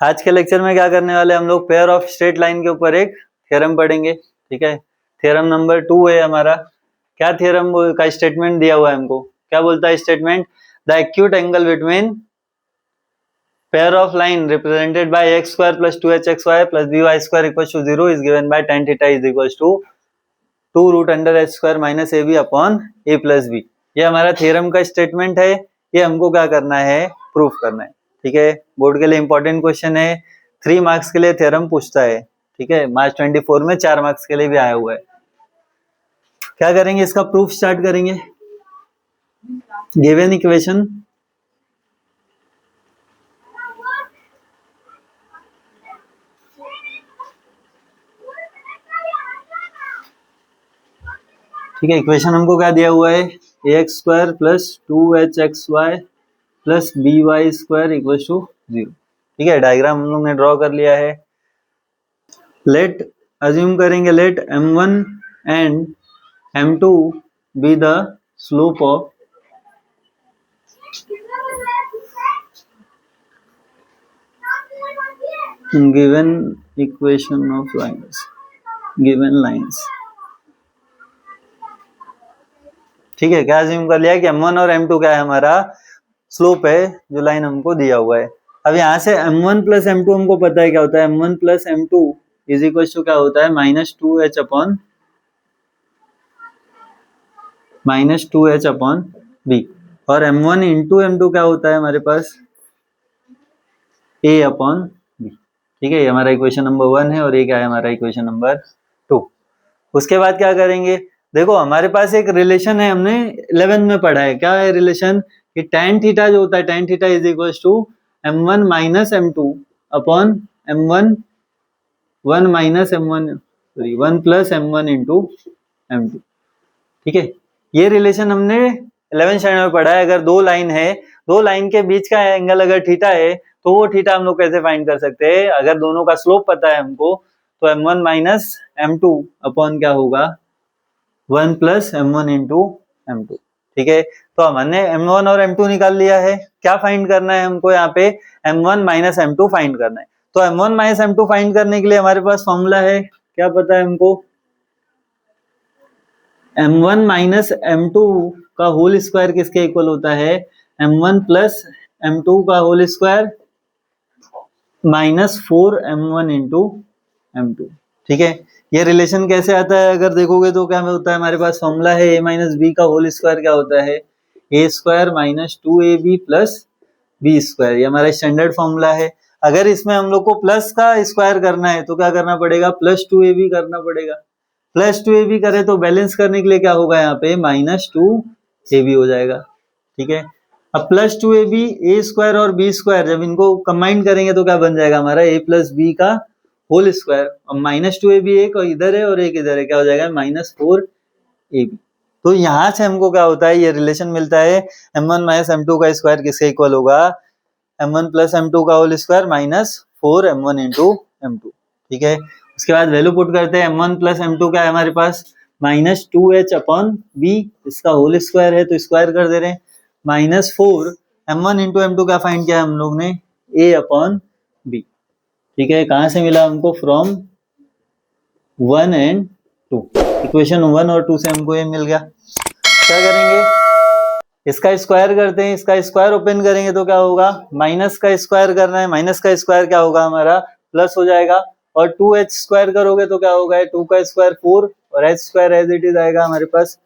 आज के लेक्चर में क्या करने वाले हम लोग, पेयर ऑफ स्ट्रेट लाइन के ऊपर एक थ्योरम पढ़ेंगे। ठीक है, थ्योरम नंबर 2 है हमारा। क्या थ्योरम का स्टेटमेंट दिया हुआ है हमको, क्या बोलता है statement? The acute angle between pair of line represented by x square plus 2hxy plus by square equal to 0 is given by tan theta is equal to 2 root under h square minus a b upon a plus b. ये हमारा theorem का statement है, ये हमको क्या करना है, proof करना है। ठीक है, बोर्ड के लिए इंपॉर्टेंट क्वेश्चन है, 3 मार्क्स के लिए थ्योरम पूछता है। ठीक है, मार्च 24 में 4 मार्क्स के लिए भी आया हुआ है। क्या करेंगे, इसका प्रूफ स्टार्ट करेंगे। गिवन इक्वेशन ठीक है, इक्वेशन हमको क्या दिया हुआ है, ax square plus 2hxy plus by square equal to 0। ठीक है, डायग्राम हम लोग ने ड्रॉ कर लिया है। लेट अज्यूम करेंगे, let m1 and m2 be the slope of given equation of lines, given lines. ठीक है, क्या अज्यूम कर लिया कि m1 और m2 क्या है, हमारा स्लोप है जो लाइन हमको दिया हुआ है। अब यहाँ से m1 प्लस m2 हमको पता है क्या होता है, m1 plus m2 is equal to क्या होता है, -2h अपॉन b। और m1 इंटू m2 क्या होता है हमारे पास, a अपॉन b। ठीक है, ये हमारा इक्वेशन नंबर 1 है और ये क्या है, हमारा इक्वेशन नंबर 2। उसके बाद क्या करेंगे, देखो हमारे पास एक रिलेशन है, हमने 11 में पढ़ा है। क्या है रिलेशन, कि tan थीटा जो होता है, tan theta is equal to m1 minus m2 upon m1 1 minus m1 sorry 1 plus m1 into m2। ठीक है, ये रिलेशन हमने 11 स्टैंडर्ड में पढ़ा है। अगर दो लाइन है, दो लाइन के बीच का एंगल अगर थीटा है, तो वो थीटा हम लोग कैसे फाइंड कर सकते हैं, अगर दोनों का स्लोप पता है हमको, तो m1 माइनस m2 अपॉन क्या होगा, 1 प्लस m1 इंटू m2। ठीक है, तो हमने m1 और m2 निकाल लिया है। क्या फाइंड करना है हमको, यहाँ पे m1 माइनस m2 फाइंड करना है। तो m1 माइनस m2 फाइंड करने के लिए हमारे पास फॉर्मूला है, क्या पता है हमको, m1 माइनस m2 का होल स्क्वायर किसके इक्वल होता है, m1 प्लस m2 का whole square minus 4m1 into m2। ठीक है, ये रिलेशन कैसे आता है, अगर देखोगे तो क्या होता है, हमारे पास फॉर्मूला है a माइनस बी का होल स्क्वायर क्या होता है, a square minus 2ab plus b square. ये हमारा स्टैंडर्ड फॉर्मूला है। अगर इसमें हम लोग को प्लस का स्क्वायर करना है तो क्या करना पड़ेगा, प्लस 2ab करना पड़ेगा। प्लस 2ab करे तो बैलेंस करने के लिए क्या होगा, यहाँ पे माइनस 2ab हो जाएगा। ठीक है, अब प्लस 2ab ए स्क्वायर और बी स्क्वायर जब इनको कंबाइन करेंगे तो क्या बन जाएगा हमारा, a प्लस बी का होल स्क्वायर। अब माइनस 2ab एक इधर है और एक इधर है, क्या हो जाएगा, माइनस 4ab। तो यहां से हमको क्या होता है, ये रिलेशन मिलता है, m1 माइनस m2 का स्क्वायर किसके इक्वल होगा, m1 प्लस m2 का whole square minus 4m1 into m2। ठीक है, उसके बाद वैल्यू पुट करते हैं, m1 प्लस m2 क्या है हमारे पास, माइनस 2h अपॉन b, इसका होल स्क्वायर है तो स्क्वायर कर दे रहे हैं, माइनस 4m1 इंटू m2 क्या फाइंड किया हम लोग ने, a अपॉन b। ठीक है, कहां से मिला हमको, फ्रॉम 1 एंड 2, इक्वेशन 1 और 2 से हमको ये मिल गया। क्या करेंगे, इसका स्क्वायर करते हैं, इसका स्क्वायर ओपन करेंगे तो क्या होगा, माइनस का स्क्वायर करना है, माइनस का स्क्वायर क्या होगा हमारा, प्लस हो जाएगा। और 2h स्क्वायर करोगे तो क्या होगा, 2 का स्क्वायर 4 और h square as it is आएगा हमारे पास,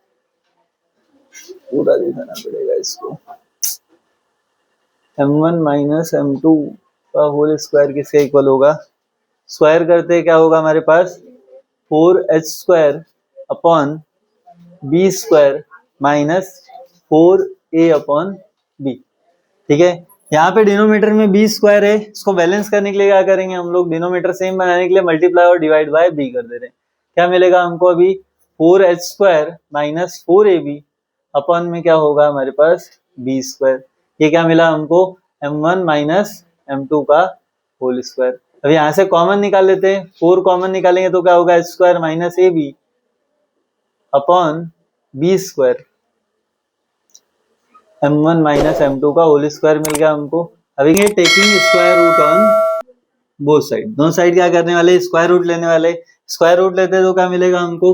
पूरा दिखाना पड़ेगा इसको, m1 माइनस m2 का होल स्क्वायर किसके इक्वल होगा, स्क्वायर करते क्या होगा हमारे पास, 4h square upon b square minus 4a upon b। ठीक है, यहाँ पे डिनोमीटर में b स्क्वायर है, इसको बैलेंस करने के लिए क्या करेंगे हम लोग, डिनोमीटर सेम बनाने के लिए मल्टीप्लाई और डिवाइड बाय b कर दे रहे हैं। क्या मिलेगा हमको अभी, 4h square minus 4ab upon में क्या होगा हमारे पास, b स्क्वायर। ये क्या मिला हमको, m1 माइनस m2 का होल स्क्वायर। अब यहाँ से कॉमन निकाल लेते हैं, 4 कॉमन निकालेंगे तो क्या होगा, h square minus ab upon b square, m1 minus m2 का होल स्क्वायर मिल गया हमको। अब ये taking square root on both side, दोनों साइड क्या करने वाले, स्क्वायर रूट लेने वाले। स्क्वायर रूट लेते हैं तो क्या मिलेगा हमको,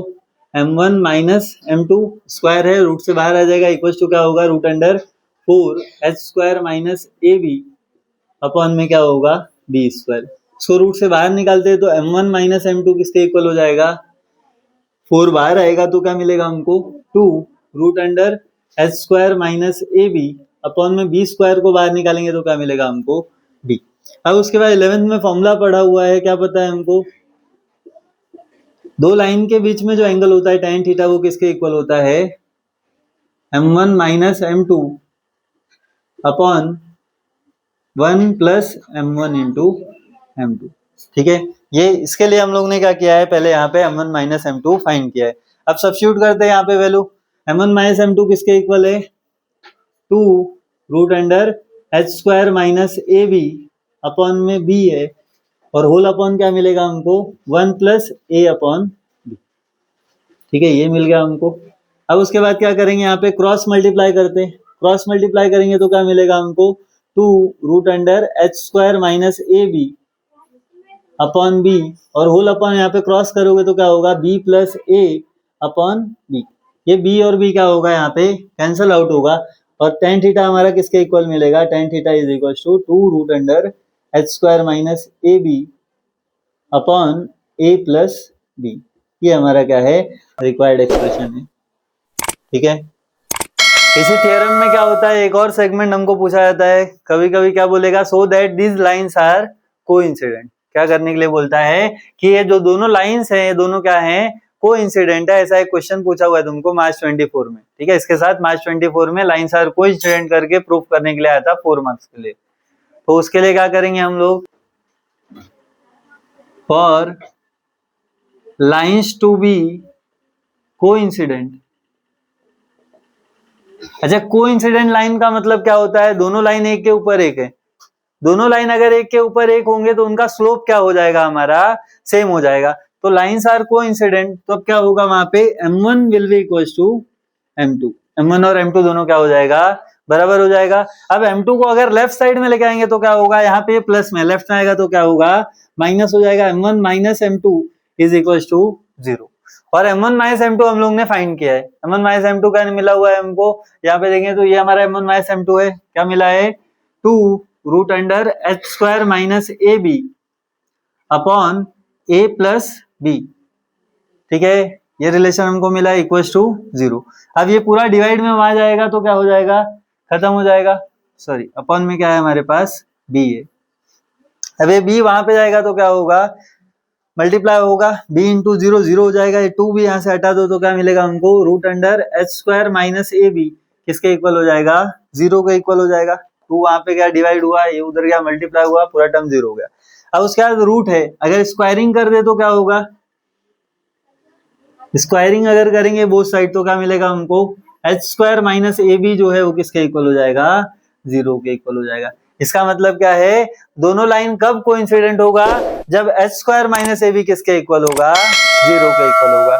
m1 माइनस m2, स्क्वायर है रूट से बाहर आ जाएगा, इक्वल टू क्या होगा, root under 4h square minus ab upon में क्या होगा, b स्क्वायर। इसको रूट से बाहर निकालते हैं तो m1 माइनस m2 किसके इक्वल हो जाएगा, 4 बाहर आएगा तो क्या मिलेगा हमको, 2 root under h square minus ab upon में b स्क्वायर को बाहर निकालेंगे तो क्या मिलेगा हमको, b। अब उसके बाद 11th में फॉर्मूला पढ़ा हुआ है, क्या पता है हमको, दो लाइन के बीच में जो एंगल होता है tan थीटा वो किसके इक्वल होता है, m1 minus m2 upon 1 plus m1 into m2। ठीक है, ये इसके लिए हम लोग ने क्या किया है, पहले यहाँ पे m1 माइनस m2 फाइंड किया है। अब सब्स्टिट्यूट करते हैं यहाँ पे वैल्यू, m1 माइनस m2 किसके इक्वल है, 2 root under h square minus ab upon में b है, और होल अपॉन क्या मिलेगा हमको, 1 प्लस a अपॉन b। ठीक है, ये मिल गया हमको। अब उसके बाद क्या करेंगे, यहाँ पे क्रॉस मल्टीप्लाई करते हैं, क्रॉस मल्टीप्लाई करेंगे तो क्या मिलेगा हमको, 2 root under h square minus ab upon b, और होल अपॉन यहाँ पे क्रॉस करोगे तो क्या होगा, b plus a upon b। ये b और b क्या होगा, यहाँ पे कैंसल आउट होगा, और tan थीटा हमारा किसके इक्वल मिलेगा, tan theta is equal to 2 root under h square minus ab upon a plus b। ये हमारा क्या है, रिक्वायर्ड एक्सप्रेशन है। ठीक है, इसी थ्योरम में क्या होता है, एक और सेगमेंट हमको पूछा जाता है, कभी कभी क्या बोलेगा, so that this lines are coincident. क्या करने के लिए बोलता है कि ये जो दोनों लाइंस हैं, ये दोनों क्या हैं, कोइंसिडेंट है। ऐसा एक क्वेश्चन पूछा हुआ है तुमको मार्च 24 में। ठीक है, इसके साथ मार्च 24 में लाइंस आर कोइंसिडेंट करके प्रूफ करने के लिए आया था 4 मार्क्स के लिए। तो उसके लिए क्या करेंगे हम लोग, for lines to be coincident. अच्छा, कोइंसिडेंट लाइन का मतलब क्या होता है, दोनों लाइन एक के ऊपर एक है। दोनों लाइन अगर एक के ऊपर एक होंगे तो उनका स्लोप क्या हो जाएगा, हमारा सेम हो जाएगा। तो लाइंस आर कोइंसिडेंट, तो अब क्या होगा वहां पे, m1 will be equals to m2। m1 और m2 दोनों क्या हो जाएगा, बराबर हो जाएगा। अब m2 को अगर लेफ्ट साइड में लेके आएंगे तो क्या होगा, यहाँ पे प्लस में, लेफ्ट में आएगा तो क्या होगा, माइनस हो जाएगा। m1 minus m2 is equals to 0। और m1 माइनस m2 हम लोग ने फाइंड किया है। m1 माइनस m2 का मिला हुआ है हमको, यहाँ पे देखेंगे तो ये हमारा m1 माइनस m2 है, क्या मिला है, 2 root under h square minus ab upon a plus b। ठीक है, ये रिलेशन हमको मिला है इक्वल्स टू 0। अब ये पूरा डिवाइड में वहां जाएगा तो क्या हो जाएगा, खत्म हो जाएगा, सॉरी अपॉन में क्या है हमारे पास, b है। अब ये b वहां पे जाएगा तो क्या होगा, मल्टीप्लाई होगा, b इंटू 0 0 हो जाएगा, ये 2 भी यहाँ से हटा दो तो क्या मिलेगा हमको, root under h square minus ab किसके इक्वल हो जाएगा, 0 के इक्वल हो जाएगा। 2 वहां पे क्या डिवाइड हुआ, ये उधर गया मल्टीप्लाई हुआ, पूरा टर्म 0 हो गया। अब उसके बाद रूट है, अगर स्क्वायरिंग कर दे तो क्या होगा, स्क्वायरिंग अगर करेंगे बोथ साइड तो क्या मिलेगा हमको, h स्क्वायर माइनस ab जो है वो किसके इक्वल हो जाएगा, 0 के इक्वल हो जाएगा। इसका मतलब क्या है, दोनों लाइन कब कोइंसिडेंट होगा, जब h स्क्वायर माइनस ab किसके इक्वल होगा, 0 के इक्वल होगा।